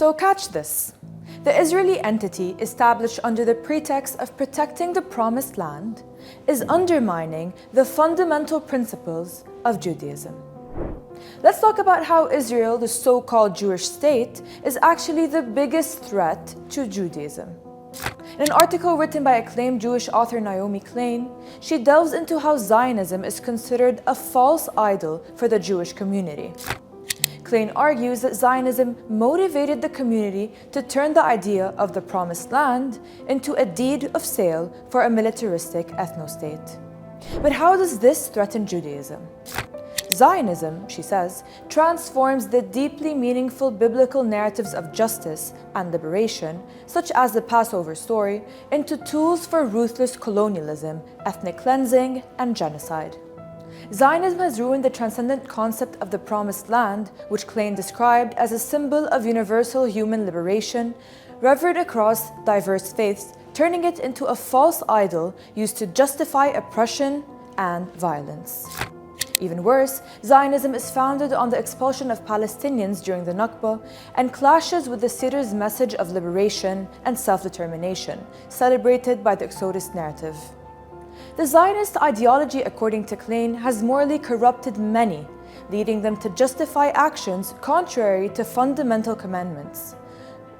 So catch this. The Israeli entity established under the pretext of protecting the promised land is undermining the fundamental principles of Judaism. Let's talk about how Israel, the so-called Jewish state, is actually the biggest threat to Judaism. In an article written by acclaimed Jewish author Naomi Klein, she delves into how Zionism is considered a false idol for the Jewish community. Klein argues that Zionism motivated the community to turn the idea of the promised land into a deed of sale for a militaristic ethno-state. But how does this threaten Judaism? Zionism, she says, transforms the deeply meaningful biblical narratives of justice and liberation, such as the Passover story, into tools for ruthless colonialism, ethnic cleansing, and genocide. Zionism has ruined the transcendent concept of the promised land, which Klein described as a symbol of universal human liberation, revered across diverse faiths, turning it into a false idol used to justify oppression and violence. Even worse, Zionism is founded on the expulsion of Palestinians during the Nakba and clashes with the Sidr's message of liberation and self-determination, celebrated by the Exodus narrative. The Zionist ideology, according to Klein, has morally corrupted many, leading them to justify actions contrary to fundamental commandments.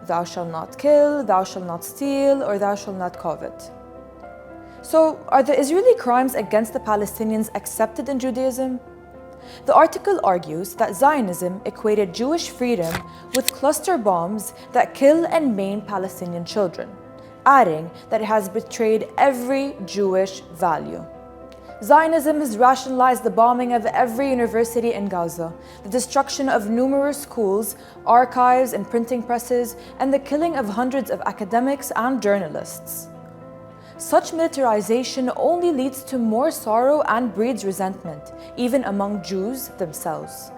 Thou shalt not kill, thou shalt not steal, or thou shalt not covet. So, are the Israeli crimes against the Palestinians accepted in Judaism? The article argues that Zionism equated Jewish freedom with cluster bombs that kill and maim Palestinian children, adding that it has betrayed every Jewish value. Zionism has rationalized the bombing of every university in Gaza, the destruction of numerous schools, archives, and printing presses, and the killing of hundreds of academics and journalists. Such militarization only leads to more sorrow and breeds resentment, even among Jews themselves.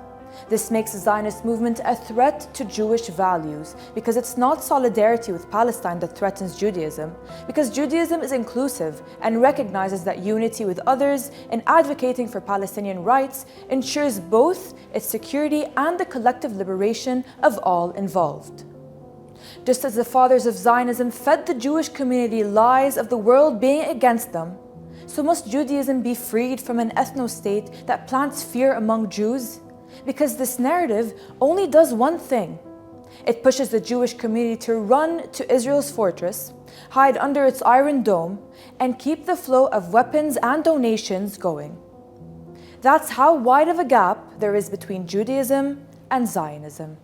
This makes the Zionist movement a threat to Jewish values because it's not solidarity with Palestine that threatens Judaism, because Judaism is inclusive and recognizes that unity with others and advocating for Palestinian rights ensures both its security and the collective liberation of all involved. Just as the fathers of Zionism fed the Jewish community lies of the world being against them, so must Judaism be freed from an ethno-state that plants fear among Jews, because this narrative only does one thing. It pushes the Jewish community to run to Israel's fortress, hide under its iron dome, and keep the flow of weapons and donations going. That's how wide of a gap there is between Judaism and Zionism.